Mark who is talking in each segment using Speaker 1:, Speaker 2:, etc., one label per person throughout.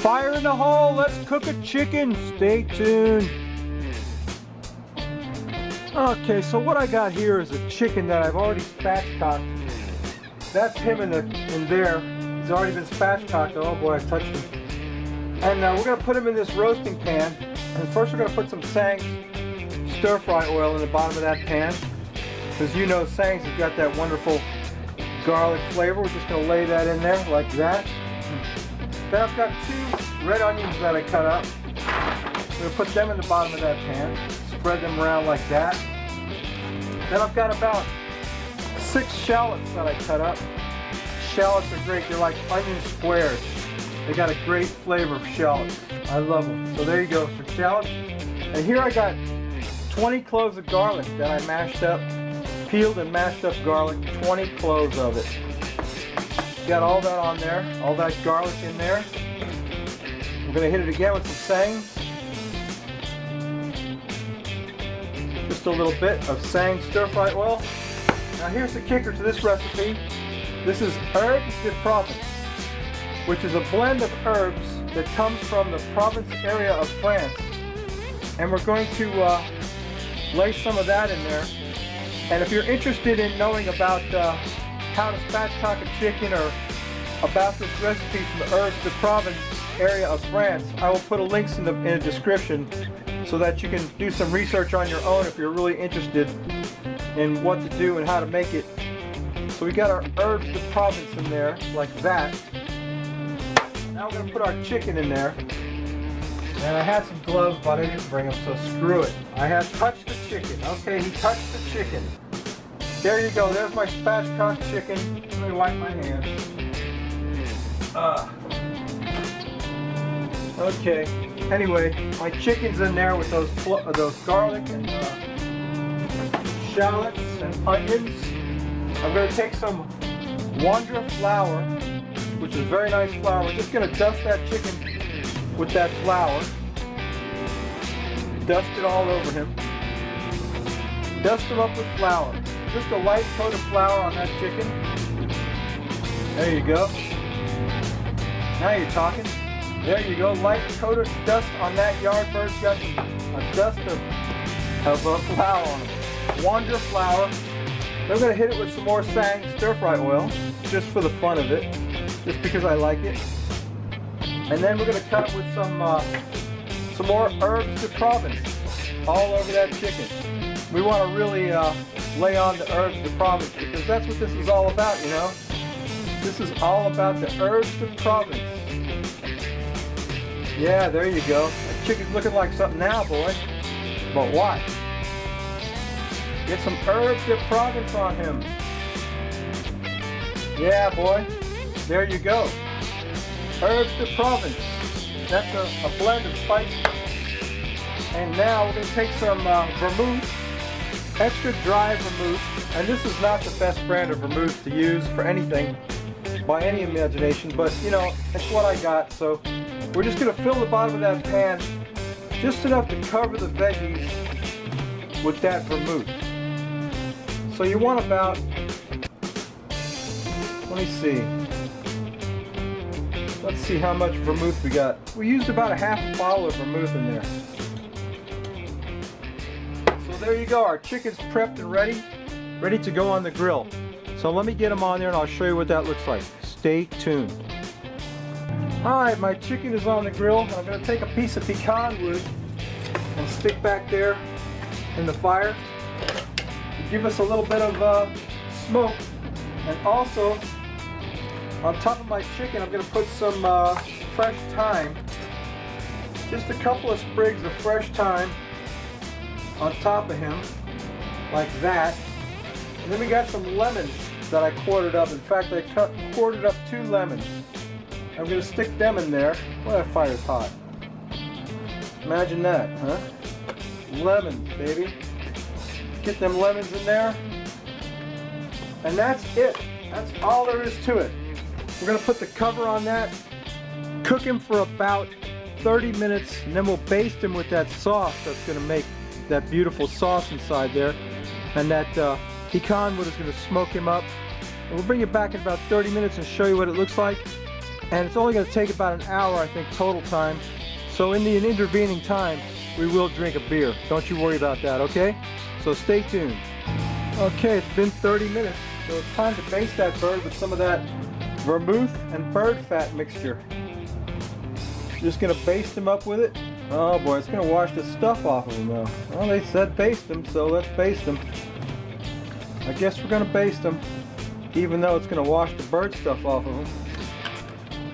Speaker 1: Fire in the hole, let's cook a chicken. Stay tuned. Okay, so what I got here is a chicken that I've already spatchcocked. That's him in there. He's already been spatchcocked. Oh boy, I touched him. And we're going to put him in this roasting pan. And first we're going to put some Tsangs Stir Fry Oil in the bottom of that pan. Because you know Tsangs has got that wonderful garlic flavor. We're just going to lay that in there like that. Then I've got 2 red onions that I cut up. I'm going to put them in the bottom of that pan. Spread them around like that. Then I've got about 6 shallots that I cut up. Shallots are great. They're like onion squares. They got a great flavor of shallots. I love them. So there you go, some shallots. And here I got 20 cloves of garlic that I mashed up, peeled and mashed up garlic, 20 cloves of it. Got all that on there, all that garlic in there. We're going to hit it again with some Tsangs. Just a little bit of Tsangs Stir Fry Oil. Now here's the kicker to this recipe. This is herbes de Provence, which is a blend of herbs that comes from the Provence area of France. And we're going to lay some of that in there. And if you're interested in knowing about how to spatchcock a chicken or about this recipe from the herbes de Provence area of France, I will put links in the description so that you can do some research on your own if you're really interested in what to do and how to make it. So we got our herbes de Provence in there like that. Now we're going to put our chicken in there. And I had some gloves, but I didn't bring them, so screw it. I have touched the chicken. Okay, he touched the chicken. There you go. There's my spatchcocked chicken. Let me wipe my hands. Okay. Anyway, my chicken's in there with those garlic and shallots and onions. I'm going to take some Wonder flour, which is very nice flour. We're just going to dust that chicken with that flour. Dust it all over him. Dust him up with flour. Just a light coat of flour on that chicken. There you go. Now you're talking. There you go. Light coat of dust on that Yardbird's got a dust of flour on it. Wonder flour. Then I'm going to hit it with some more Tsangs Stir Fry Oil, just for the fun of it, just because I like it. And then we're going to cut it with some more herbes de Provence all over that chicken. We want to really lay on the herbes de Provence because that's what this is all about, you know. This is all about the herbes de Provence. Yeah, there you go. That chicken's looking like something now, boy. But what? Get some herbes de Provence on him. Yeah, boy. There you go. Herbes de Provence. That's a blend of spices. And now we're going to take some vermouth, extra dry vermouth. And this is not the best brand of vermouth to use for anything by any imagination, but you know, it's what I got. So we're just going to fill the bottom of that pan just enough to cover the veggies with that vermouth. So you want about, let me see. Let's see how much vermouth we got. We used about a half a bottle of vermouth in there. So there you go. Our chicken's prepped and ready to go on the grill. So let me get them on there and I'll show you what that looks like. Stay tuned. Alright, my chicken is on the grill. I'm going to take a piece of pecan wood and stick back there in the fire. Give us a little bit of smoke. And also, on top of my chicken, I'm going to put some fresh thyme. Just a couple of sprigs of fresh thyme on top of him, like that. And then we got some lemons that I quartered up. In fact, I quartered up 2 lemons. I'm going to stick them in there. Well, that fire's hot. Imagine that, huh? Lemons, baby. Get them lemons in there. And that's it. That's all there is to it. We're going to put the cover on that, cook him for about 30 minutes, and then we'll baste him with that sauce that's going to make that beautiful sauce inside there. And that pecan wood is going to smoke him up. And we'll bring it back in about 30 minutes and show you what it looks like. and it's only going to take about an hour, I think, total time. So in the intervening time, we will drink a beer. Don't you worry about that, okay? So stay tuned. Okay, it's been 30 minutes, so it's time to baste that bird with some of that vermouth and bird fat mixture. Just gonna baste him up with it. Oh boy, it's gonna wash the stuff off of him though. Well, they said baste him, so let's baste him. I guess we're gonna baste him, even though it's gonna wash the bird stuff off of him.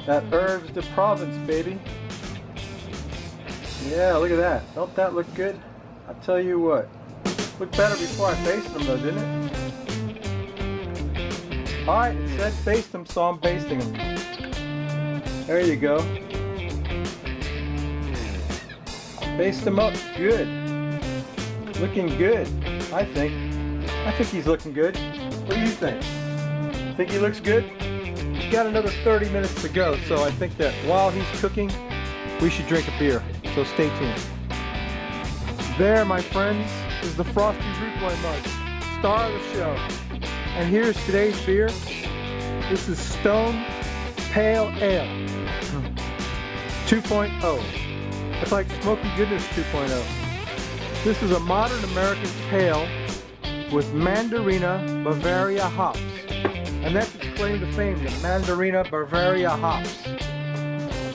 Speaker 1: That herbs de Provence, baby. Yeah, look at that. Don't that look good? I'll tell you what. Looked better before I basted them though, didn't it? Alright, it said baste them, so I'm basting them. There you go. Baste them up. Good. Looking good, I think. I think he's looking good. What do you think? Think he looks good? He's got another 30 minutes to go, so I think that while he's cooking, we should drink a beer. So stay tuned. There, my friends, is the Frosty Root Boy mug, star of the show. And here's today's beer. This is Stone Pale Ale 2.0. It's like Smoky Goodness 2.0. This is a modern American pale with Mandarina Bavaria hops. And that's its claim to fame, the Mandarina Bavaria hops.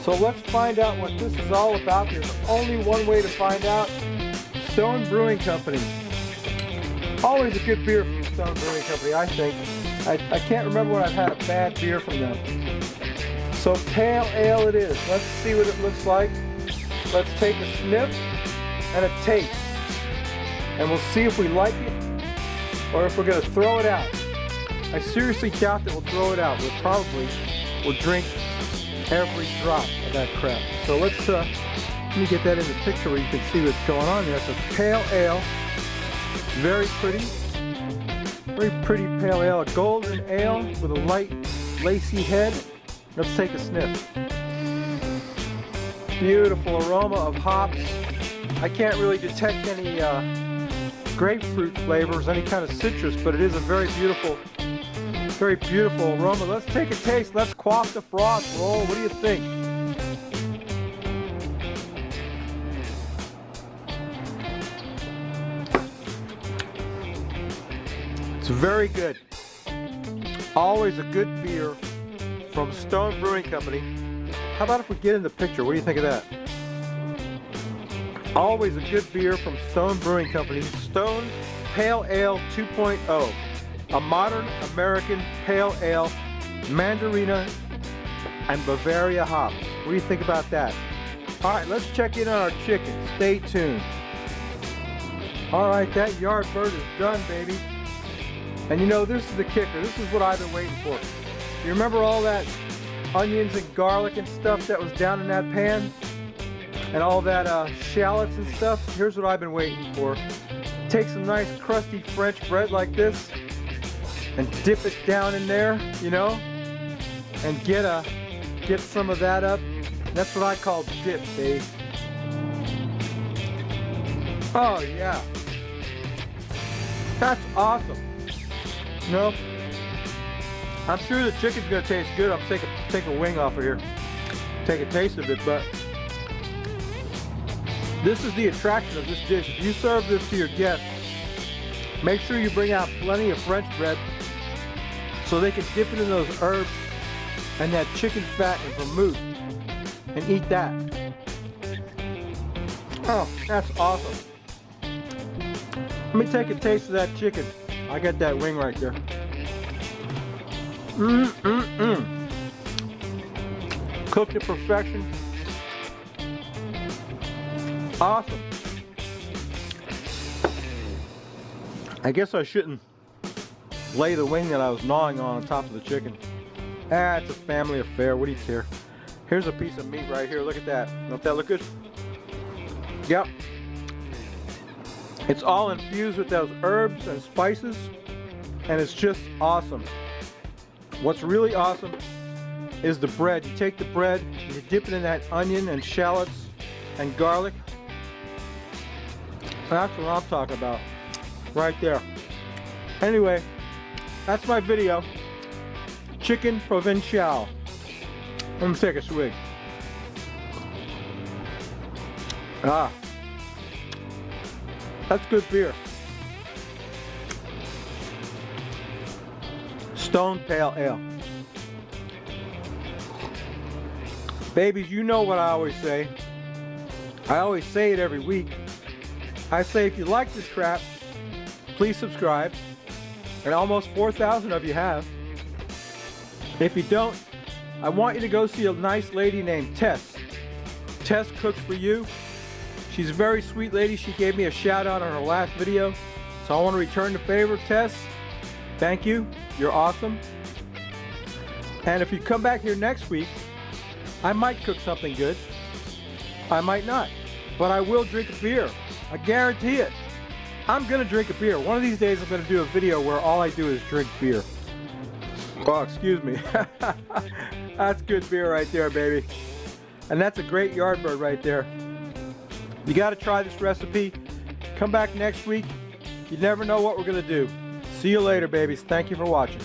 Speaker 1: So let's find out what this is all about. There's only one way to find out. Stone Brewing Company. Always a good beer from Stone Brewing Company, I think. I can't remember when I've had a bad beer from them. So pale ale it is. Let's see what it looks like. Let's take a sniff and a taste. And we'll see if we like it or if we're going to throw it out. I seriously doubt that we'll throw it out. We'll drink every drop of that crap. So let me get that in the picture where you can see what's going on there. It's a pale ale. Very pretty pale ale. A golden ale with a light lacy head. Let's take a sniff. Beautiful aroma of hops. I can't really detect any grapefruit flavors, any kind of citrus, but it is a very beautiful aroma. Let's take a taste. Let's quaff the froth. Roll. What do you think? It's very good. Always a good beer from Stone Brewing Company. How about if we get in the picture? What do you think of that? Always a good beer from Stone Brewing Company. Stone Pale Ale 2.0. A modern American pale ale, Mandarina and Bavaria hops. What do you think about that? Alright, let's check in on our chicken. Stay tuned. Alright, that yard bird is done, baby. And you know, this is the kicker. This is what I've been waiting for. You remember all that onions and garlic and stuff that was down in that pan? And all that shallots and stuff? Here's what I've been waiting for. Take some nice crusty French bread like this and dip it down in there, you know, and get some of that up. That's what I call dip, babe. Oh yeah, that's awesome. No, I'm sure the chicken's gonna taste good. I'm take a wing off of here, take a taste of it, but this is the attraction of this dish. If you serve this to your guests, make sure you bring out plenty of French bread so they can dip it in those herbs and that chicken fat and vermouth and eat that. Oh, that's awesome. Let me take a taste of that chicken. I got that wing right there. Cooked to perfection. Awesome. I guess I shouldn't lay the wing that I was gnawing on top of the chicken. Ah, it's a family affair. What do you care? Here's a piece of meat right here. Look at that. Don't that look good? Yep. It's all infused with those herbs and spices, and it's just awesome. What's really awesome is the bread. You take the bread, you dip it in that onion and shallots and garlic. That's what I'm talking about. Right there. Anyway, that's my video. Chicken Provincial. I'm gonna take a swig. Ah, that's good beer. Stone Pale Ale. Babies, you know what I always say. I always say it every week. I say if you like this crap, please subscribe. And almost 4,000 of you have. If you don't, I want you to go see a nice lady named Tess. Tess cooks for you. She's a very sweet lady. She gave me a shout out on her last video. So I want to return the favor, Tess. Thank you. You're awesome. And if you come back here next week, I might cook something good. I might not. But I will drink a beer. I guarantee it. I'm going to drink a beer. One of these days I'm going to do a video where all I do is drink beer. Oh, excuse me. That's good beer right there, baby. And that's a great Yardbird right there. You got to try this recipe. Come back next week. You never know what we're going to do. See you later, babies. Thank you for watching.